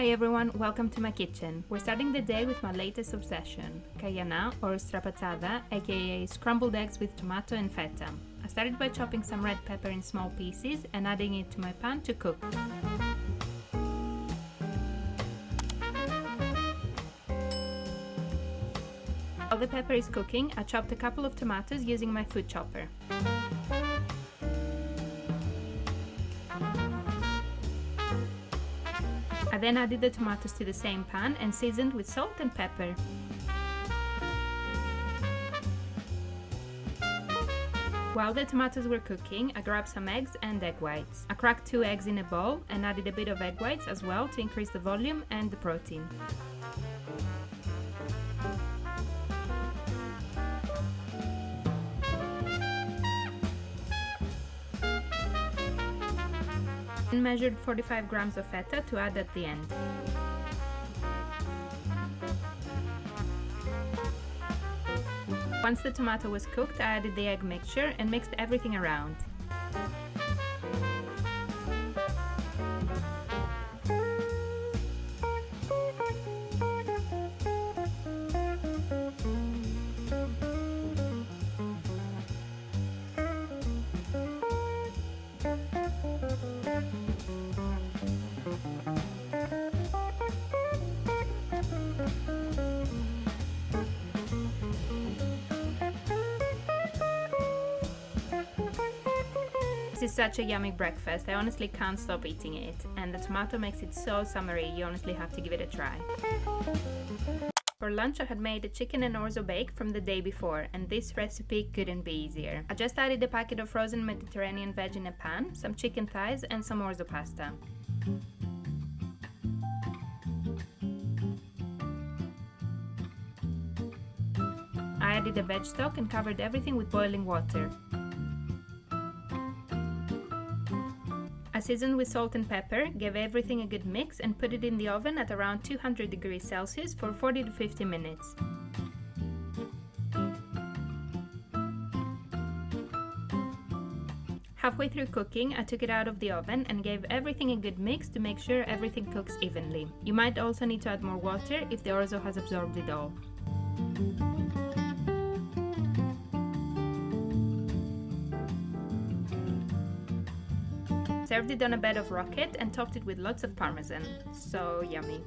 Hi everyone, welcome to my kitchen. We're starting the day with my latest obsession, kajana or strapazzata, aka scrambled eggs with tomato and feta. I started by chopping some red pepper in small pieces and adding it to my pan to cook. While the pepper is cooking, I chopped a couple of tomatoes using my food chopper. I then added the tomatoes to the same pan and seasoned with salt and pepper. While the tomatoes were cooking, I grabbed some eggs and egg whites. I cracked 2 eggs in a bowl and added a bit of egg whites as well to increase the volume and the protein. And measured 45 grams of feta to add at the end. Once the tomato was cooked, I added the egg mixture and mixed everything around. This is such a yummy breakfast, I honestly can't stop eating it, and the tomato makes it so summery, you honestly have to give it a try. For lunch I had made a chicken and orzo bake from the day before, and this recipe couldn't be easier. I just added a packet of frozen Mediterranean veg in a pan, some chicken thighs and some orzo pasta. I added a veg stock and covered everything with boiling water. I seasoned with salt and pepper, gave everything a good mix and put it in the oven at around 200 degrees Celsius for 40 to 50 minutes. Halfway through cooking, I took it out of the oven and gave everything a good mix to make sure everything cooks evenly. You might also need to add more water if the orzo has absorbed it all. Served it on a bed of rocket and topped it with lots of parmesan. So yummy.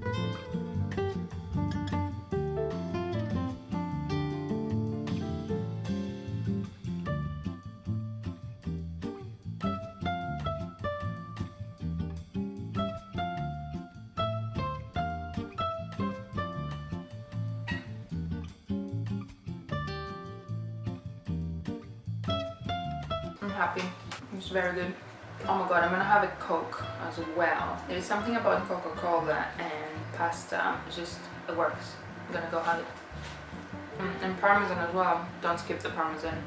I'm happy. It's very good. Oh my god, I'm gonna have a Coke as well. There is something about Coca-Cola and pasta, it works. I'm gonna go have it. And parmesan as well, don't skip the parmesan.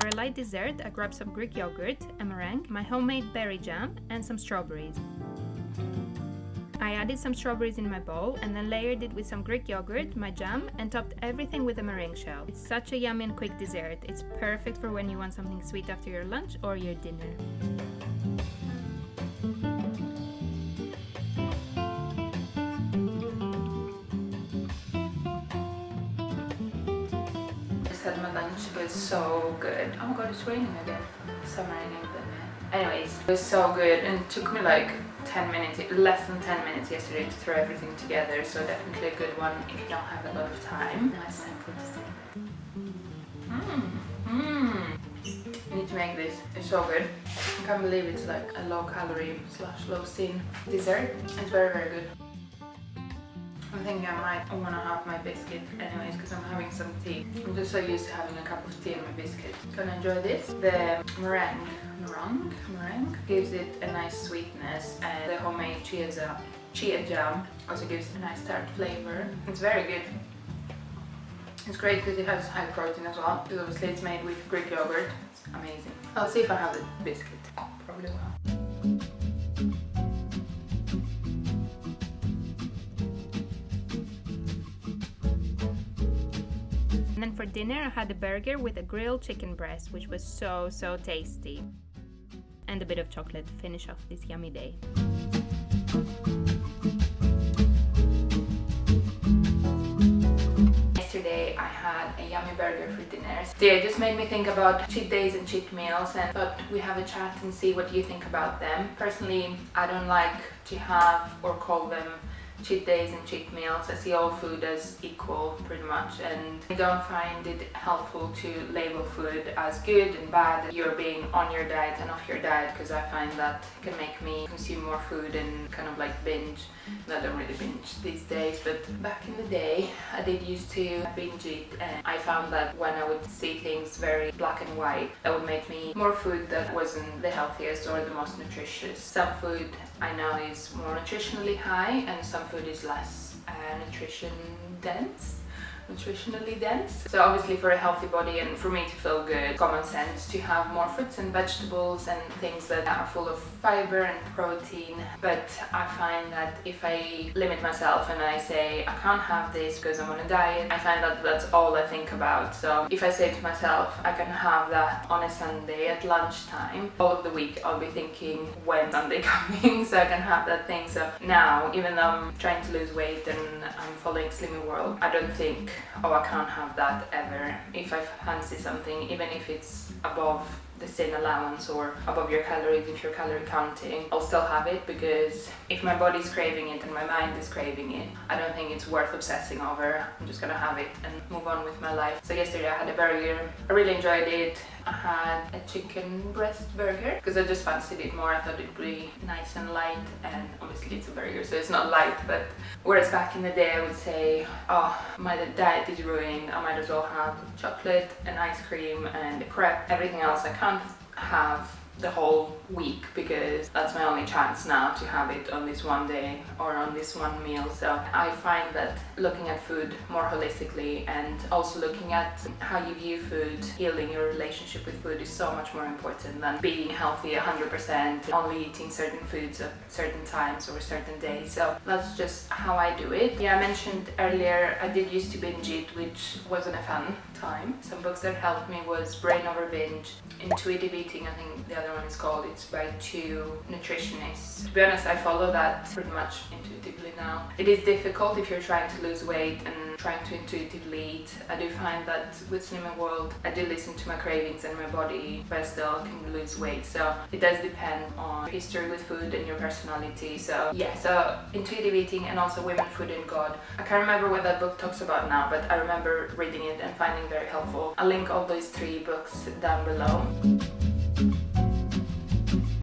For a light dessert, I grabbed some Greek yogurt, a meringue, my homemade berry jam and some strawberries. I added some strawberries in my bowl and then layered it with some Greek yogurt, my jam, and topped everything with a meringue shell. It's such a yummy and quick dessert. It's perfect for when you want something sweet after your lunch or your dinner. I just had my lunch, it was so good. Oh my god, it's raining again. Summer in England. Anyways, it was so good and it took me like 10 minutes, less than 10 minutes yesterday to throw everything together, so definitely a good one if you don't have a lot of time. Now it's time for dessert. I need to make this, it's so good. I can't believe it's like a low calorie / low sin dessert. It's very very good. I'm thinking I might want to have my biscuit anyways because I'm having some tea. I'm just so used to having a cup of tea and my biscuit. Gonna enjoy this. The meringue gives it a nice sweetness, and the homemade chia jam also gives it a nice tart flavor. It's very good. It's great because it has high protein as well, because obviously it's made with Greek yogurt. It's amazing. I'll see if I have the biscuit. Probably will. And then for dinner I had a burger with a grilled chicken breast, which was so tasty. And a bit of chocolate to finish off this yummy day. Yesterday I had a yummy burger for dinner. So yeah, it just made me think about cheat days and cheat meals, and thought we have a chat and see what you think about them. Personally, I don't like to have or call them cheat days and cheat meals. I see all food as equal pretty much, and I don't find it helpful to label food as good and bad. You're being on your diet and off your diet, because I find that can make me consume more food and kind of like binge. I don't really binge these days, but back in the day I did used to binge eat, and I found that when I would see things very black and white, that would make me more food that wasn't the healthiest or the most nutritious. Some food I know is more nutritionally high, and some food is less nutritionally dense. So obviously for a healthy body and for me to feel good, common sense to have more fruits and vegetables and things that are full of fiber and protein. But I find that if I limit myself and I say I can't have this because I'm on a diet, I find that that's all I think about. So if I say to myself I can have that on a Sunday at lunchtime, all of the week I'll be thinking when Sunday coming so I can have that thing. So now, even though I'm trying to lose weight and I'm following Slimmy World, I don't think, oh, I can't have that ever. If I fancy something, even if it's above the sin allowance or above your calories if you're calorie counting, I'll still have it, because if my body's craving it and my mind is craving it, I don't think it's worth obsessing over. I'm just gonna have it and move on with my life. So yesterday I had a burger. I really enjoyed it. I had a chicken breast burger because I just fancied it more. I thought it'd be nice and light, and obviously it's a burger so it's not light, but whereas back in the day I would say, oh, my diet is ruined, I might as well have chocolate and ice cream and a crepe. Everything else I can't have the whole week, because that's my only chance now to have it on this one day or on this one meal. So I find that looking at food more holistically and also looking at how you view food, healing your relationship with food, is so much more important than being healthy 100%, only eating certain foods at certain times or certain days. So that's just how I do it. Yeah, I mentioned earlier I did used to binge eat, which wasn't a fun time. Some books that helped me was Brain Over Binge, Intuitive Eating, I think the other one is called. It's by two nutritionists. To be honest, I follow that pretty much intuitively now. It is difficult if you're trying to lose weight and trying to intuitively eat. I do find that with Slimming World, I do listen to my cravings and my body, but I still can lose weight. So it does depend on your history with food and your personality. So yeah, so Intuitive Eating and also Women, Food and God. I can't remember what that book talks about now, but I remember reading it and finding it very helpful. I'll link all those three books down below.